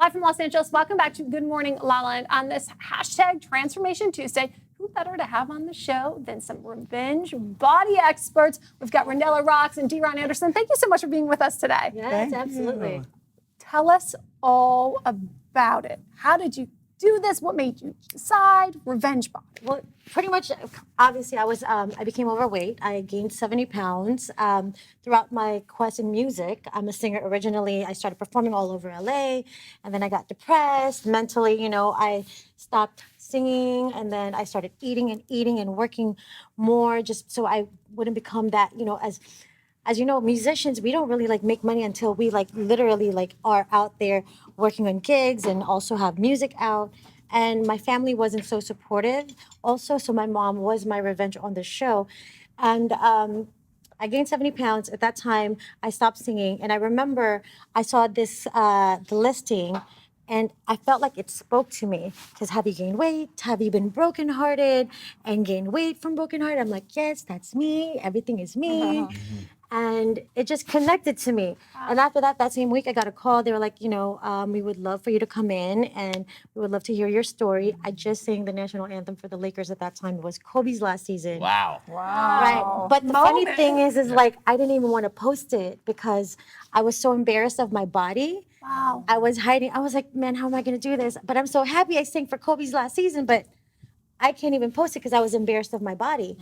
live from Los Angeles. Welcome back to Good Morning LaLa. And on this hashtag Transformation Tuesday, who better to have on the show than some revenge body experts? We've got Ranella Rocks and Deeran Anderson. Thank you so much for being with us today. Yes, absolutely. Tell us all about it. How did you do this? What made you decide revenge body? Well, pretty much, obviously, I became overweight. I gained 70 pounds throughout my quest in music. I'm a singer originally. I started performing all over LA, and then I got depressed mentally. I stopped singing, and then I started eating and working more just so I wouldn't become that, as you know, musicians, we don't really make money until we literally are out there working on gigs and also have music out. And my family wasn't so supportive also, so my mom was my revenge on the show. And I gained 70 pounds. At that time, I stopped singing. And I remember I saw this, the listing, and I felt like it spoke to me. Because have you gained weight? Have you been brokenhearted and gained weight from brokenhearted? I'm like, yes, that's me. Everything is me. And it just connected to me. Wow. And after that same week, I got a call. They were like, we would love for you to come in and we would love to hear your story. I just sang the national anthem for the Lakers at that time. It was Kobe's last season. Wow. Right. But the funny thing is I didn't even want to post it because I was so embarrassed of my body. Wow. I was hiding. I was like, man, how am I going to do this? But I'm so happy I sang for Kobe's last season, but I can't even post it because I was embarrassed of my body.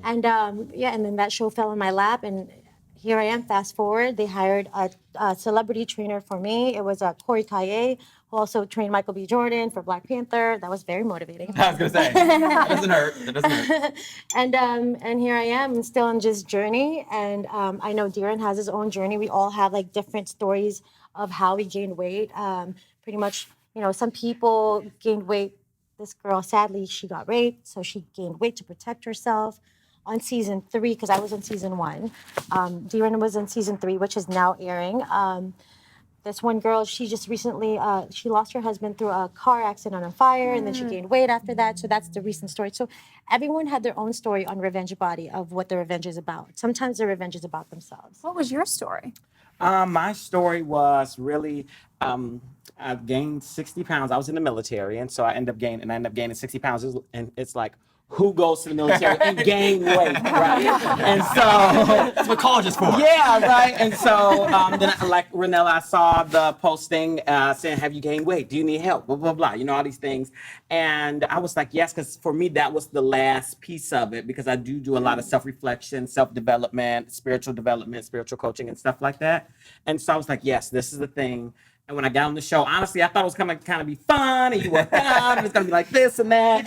And and then that show fell in my lap, and here I am. Fast forward, they hired a celebrity trainer for me. It was Corey Kaye, who also trained Michael B. Jordan for Black Panther. That was very motivating. I was gonna say that doesn't hurt. That doesn't hurt. And here I am, still on this journey. And I know Deeran has his own journey. We all have different stories of how we gained weight. Pretty much, some people gained weight. This girl, sadly, she got raped, so she gained weight to protect herself. On season 3, because I was on season 1. Deeran was on season 3, which is now airing. This one girl, she just recently, she lost her husband through a car accident on a fire, and then she gained weight after that. So that's the recent story. So everyone had their own story on Revenge Body of what the revenge is about. Sometimes the revenge is about themselves. What was your story? My story was really, I gained 60 pounds. I was in the military, and so I ended up gaining 60 pounds. And it's like, who goes to the military and gain weight, right? And so that's what college is for. Yeah, right. And so then, like Ranella, I saw the posting saying, "Have you gained weight? Do you need help?" Blah blah blah. All these things, and I was like, yes, because for me that was the last piece of it, because I do a lot of self-reflection, self-development, spiritual coaching, and stuff like that. And so I was like, yes, this is the thing. And when I got on the show, honestly, I thought it was going to kind of be fun, and you work out, and it's going to be like this and that.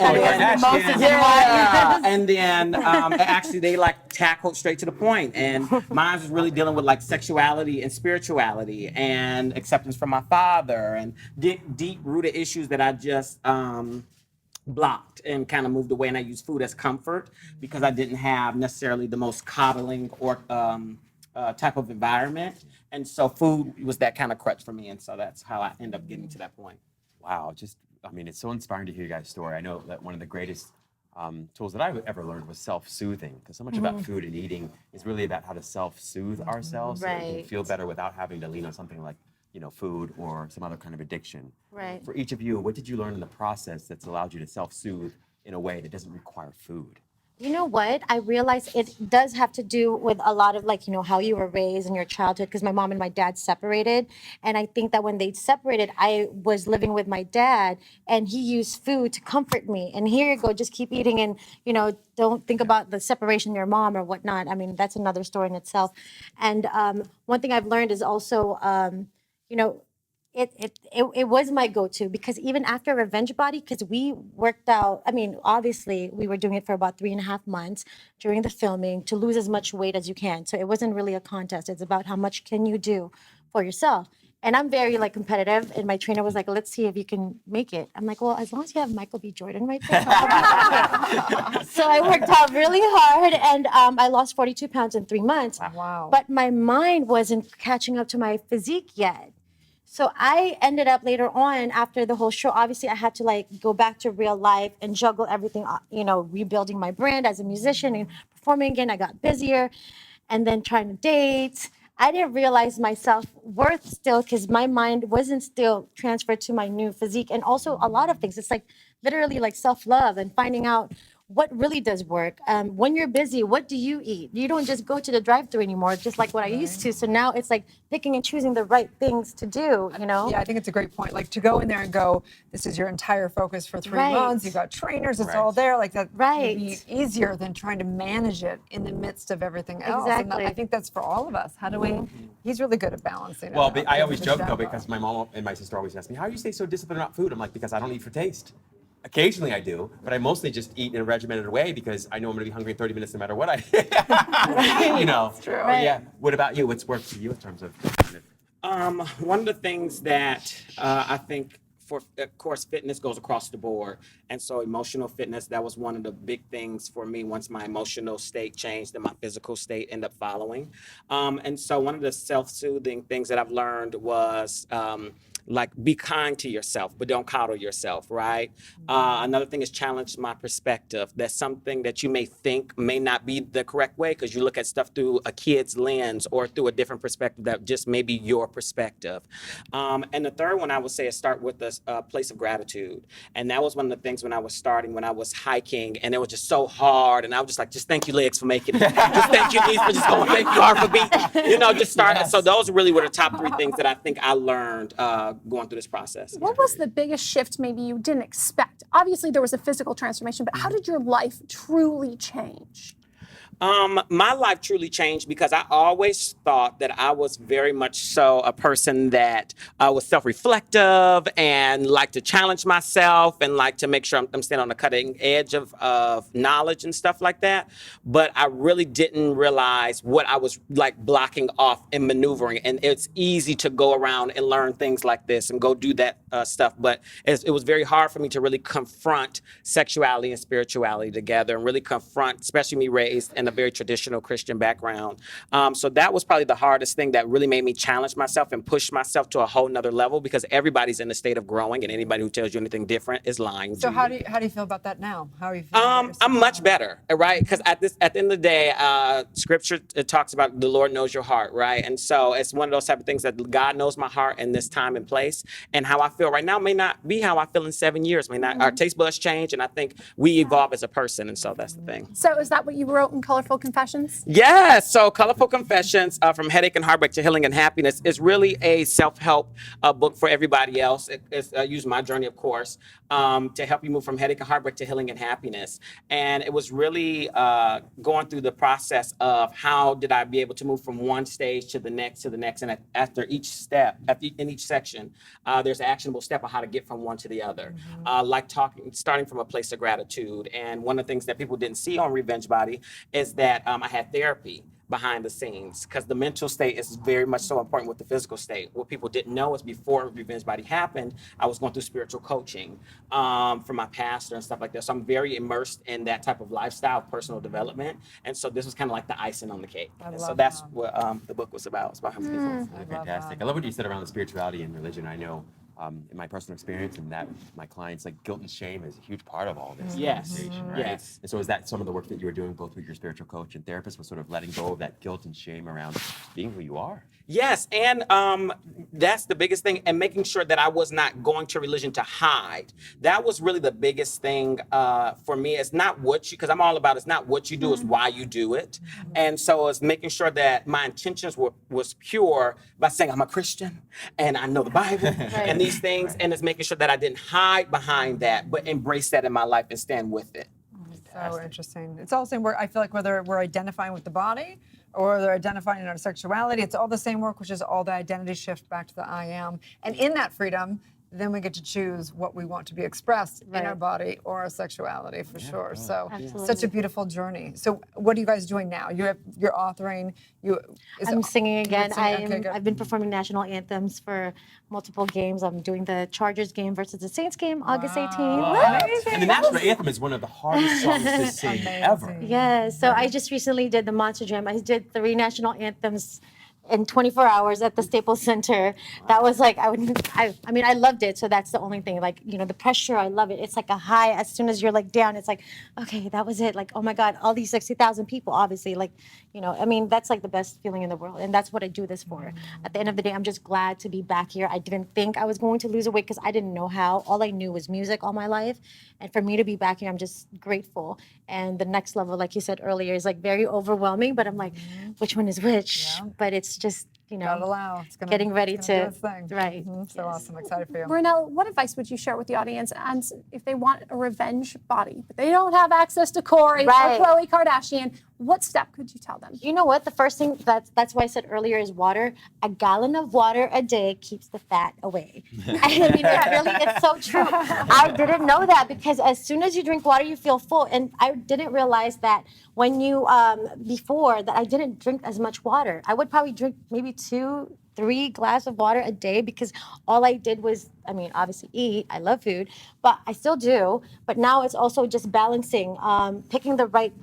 And then actually they tackled straight to the point. And mine was really dealing with sexuality and spirituality and acceptance from my father and deep-rooted issues that I just blocked and kind of moved away. And I used food as comfort because I didn't have necessarily the most coddling or type of environment. And so food was that kind of crutch for me. And so that's how I end up getting to that point. Wow. It's so inspiring to hear you guys' story. I know that one of the greatest tools that I've ever learned was self-soothing, because so much about food and eating is really about how to self-soothe ourselves so that we can feel better without having to lean on something like food or some other kind of addiction. Right. For each of you, what did you learn in the process that's allowed you to self-soothe in a way that doesn't require food? You know what? I realize it does have to do with a lot of how you were raised in your childhood, because my mom and my dad separated. And I think that when they separated, I was living with my dad, and he used food to comfort me. And here you go, just keep eating and, don't think about the separation of your mom or whatnot. I mean, that's another story in itself. And one thing I've learned is also, it was my go-to, because even after Revenge Body, because we worked out, obviously we were doing it for about 3.5 months during the filming to lose as much weight as you can. So it wasn't really a contest. It's about how much can you do for yourself. And I'm very competitive, and my trainer was like, let's see if you can make it. I'm like, well, as long as you have Michael B. Jordan right there. So I worked out really hard, and I lost 42 pounds in 3 months. Wow. But my mind wasn't catching up to my physique yet. So I ended up later on, after the whole show, obviously I had to go back to real life and juggle everything, rebuilding my brand as a musician and performing again. I got busier, and then trying to date. I didn't realize my self-worth still because my mind wasn't still transferred to my new physique. And also a lot of things. It's like literally like self-love and finding out what really does work. When you're busy, what do you eat? You don't just go to the drive-thru anymore, just like what I used to. So now it's like picking and choosing the right things to do, you know? Yeah, I think it's a great point. Like to go in there and go, this is your entire focus for 3 months. You've got trainers, it's all there. Like that would be easier than trying to manage it in the midst of everything else. Exactly. And I think that's for all of us. How do we, he's really good at balancing it. Well, out. I always Good joke job, though Bob. because my mom and my sister always ask me, "How do you stay so disciplined about food?" I'm like, "Because I don't eat for taste. Occasionally I do, but I mostly just eat in a regimented way because I know I'm going to be hungry in 30 minutes no matter what I, you know." True. Yeah. What about you? What's worked for you in terms of? One of the things that I think, for of course, fitness goes across the board, and so emotional fitness, that was one of the big things for me. Once my emotional state changed and my physical state ended up following, and so one of the self-soothing things that I've learned was like be kind to yourself, but don't coddle yourself, right? Another thing is challenge my perspective. That's something that you may think may not be the correct way because you look at stuff through a kid's lens or through a different perspective that just may be your perspective. And the third one I would say is start with a place of gratitude. And that was one of the things when I was starting, when I was hiking, and it was just so hard. And I was just like, just thank you, legs, for making it. Just thank you, knees, for just going. Thank you, heart, for beating. You know, just start. Yes. So those really were the top 3 things that I think I learned going through this process. What was the biggest shift maybe you didn't expect? Obviously, there was a physical transformation, but how did your life truly change? My life truly changed because I always thought that I was very much so a person that was self-reflective and liked to challenge myself and like to make sure I'm staying on the cutting edge of knowledge and stuff like that. But I really didn't realize what I was like blocking off and maneuvering. And it's easy to go around and learn things like this and go do that stuff. But it was very hard for me to really confront sexuality and spirituality together and really confront, especially me raised in a very traditional Christian background. So that was probably the hardest thing that really made me challenge myself and push myself to a whole nother level because everybody's in a state of growing and anybody who tells you anything different is lying. So how do you feel about that now? How are you feeling? about yourself? I'm much better, right? Because at the end of the day, Scripture talks about the Lord knows your heart, right? And so it's one of those type of things that God knows my heart in this time and place, and how I feel right now may not be how I feel in 7 years. May not. Our taste buds change, and I think we evolve as a person, and so that's the thing. So is that what you wrote in Colorful Confessions? Yes. So Colorful Confessions, from Headache and Heartbreak to Healing and Happiness, is really a self-help book for everybody else. It's use my journey, of course, to help you move from headache and heartbreak to healing and happiness. And it was really going through the process of how did I be able to move from one stage to the next, and after each step, in each section, there's an actionable step on how to get from one to the other. Starting from a place of gratitude. And one of the things that people didn't see on Revenge Body is that I had therapy behind the scenes because the mental state is very much so important with the physical state. What people didn't know is before Revenge Body happened, I was going through spiritual coaching from my pastor and stuff like that. So I'm very immersed in that type of lifestyle, personal development. And so this was kind of like the icing on the cake. And so that's what the book was about. It's about helping people. Fantastic. I love what you said around the spirituality and religion. I know in my personal experience and that my clients, like guilt and shame is a huge part of all this conversation, right? Yes. And so is that some of the work that you were doing both with your spiritual coach and therapist was sort of letting go of that guilt and shame around being who you are? Yes, and that's the biggest thing, and making sure that I was not going to religion to hide. That was really the biggest thing for me. It's not what you, because I'm all about it's not what you do, it's why you do it. And so it's making sure that my intentions was pure by saying I'm a Christian and I know the Bible and these things, and it's making sure that I didn't hide behind that, but embrace that in my life and stand with it. So interesting. It's all the same work. I feel like whether we're identifying with the body or they're identifying in our sexuality, it's all the same work, which is all the identity shift back to the I am. And in that freedom, then we get to choose what we want to be expressed in our body or our sexuality for sure. So such a beautiful journey. So what are you guys doing now? You're authoring. I'm singing again. Okay, I've been performing national anthems for multiple games. I'm doing the Chargers game versus the Saints game, August 18th. And the national anthem is one of the hardest songs to sing ever. Yeah, so I just recently did the Monster Jam. I did 3 national anthems in 24 hours at the Staples Center. That was like, I mean, I loved it. So that's the only thing. Like, you know, the pressure, I love it. It's like a high. As soon as you're like down, it's like, okay, that was it. Like, oh my God, all these 60,000 people, obviously, like, you know, I mean, that's like the best feeling in the world. And that's what I do this for. At the end of the day, I'm just glad to be back here. I didn't think I was going to lose a weight because I didn't know how. All I knew was music all my life. And for me to be back here, I'm just grateful. And the next level, like you said earlier, is like very overwhelming, but I'm like, which one is which? Yeah. But it's just, you know, Gotta allow. It's gonna, getting ready it's gonna do to, its thing. right. So awesome. Excited for you. Ranella, what advice would you share with the audience and if they want a revenge body, but they don't have access to Corey Right. or Khloe Kardashian? What step could you tell them? You know what? The first thing that's why I said earlier is water. A gallon of water a day keeps the fat away. I mean, it's so true. I didn't know that because as soon as you drink water, you feel full. And I didn't realize that when you, before that I didn't drink as much water. I would probably drink maybe 2-3 glasses of water a day because all I did was, I mean, obviously eat. I love food, but I still do. But now it's also just balancing, picking the right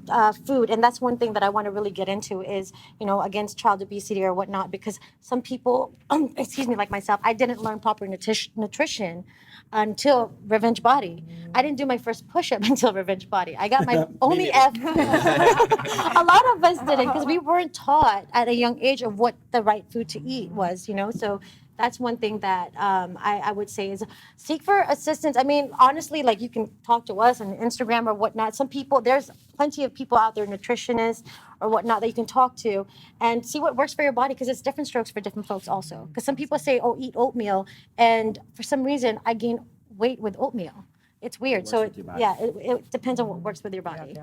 food. And that's one thing that I want to really get into is, you know, against child obesity or whatnot, because some people, excuse me, like myself, I didn't learn proper nutrition until Revenge Body. I didn't do my first push-up until Revenge Body. I got my only F. A lot of us didn't because we weren't taught at a young age of what the right food to eat was, you know? So that's one thing that I would say is seek for assistance. I mean, honestly, like you can talk to us on Instagram or whatnot. Some people, there's plenty of people out there, nutritionists or whatnot, that you can talk to and see what works for your body because it's different strokes for different folks also. Because some people say, oh, eat oatmeal. And for some reason, I gain weight with oatmeal. It's weird. So yeah, it depends on what works with your body.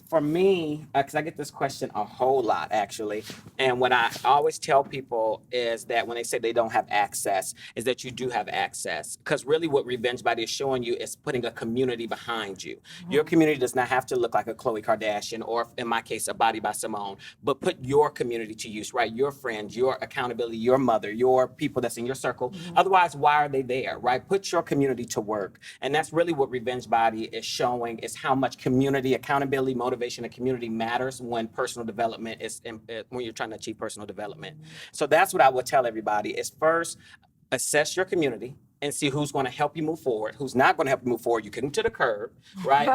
For me, because I get this question a whole lot actually, and what I always tell people is that when they say they don't have access, is that you do have access. Because really, what Revenge Body is showing you is putting a community behind you. Your community does not have to look like a Khloe Kardashian or, in my case, a Body by Simone, but put your community to use, right? Your friends, your accountability, your mother, your people that's in your circle. Otherwise, why are they there, right? Put your community to work. And that's really what Revenge Body is showing is how much community, accountability, motivation, and community matters when personal development is, when you're trying to achieve personal development. So that's what I would tell everybody is first, assess your community and see who's going to help you move forward, who's not going to help you move forward. You kick them to the curb, right?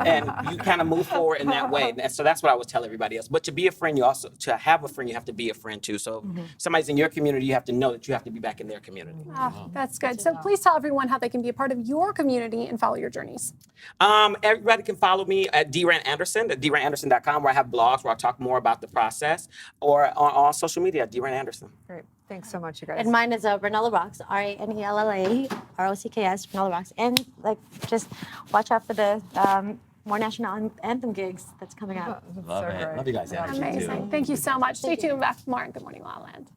And you kind of move forward in that way. And so that's what I would tell everybody else. But to be a friend, you also, to have a friend, you have to be a friend too. So if somebody's in your community, you have to know that you have to be back in their community. Oh, that's good. So please tell everyone how they can be a part of your community and follow your journeys. Everybody can follow me at Deeran Anderson, at DeeranAnderson.com, where I have blogs where I talk more about the process, or on social media at Deeran Anderson. Great. Thanks so much, you guys. And mine is Ranella Rocks, Ranella Rocks, Ranella Rocks. And like, just watch out for the more national anthem gigs that's coming out. Love it. Love you guys' energy too. Amazing. Thank you so much. Stay tuned back tomorrow. Good morning, La La Land.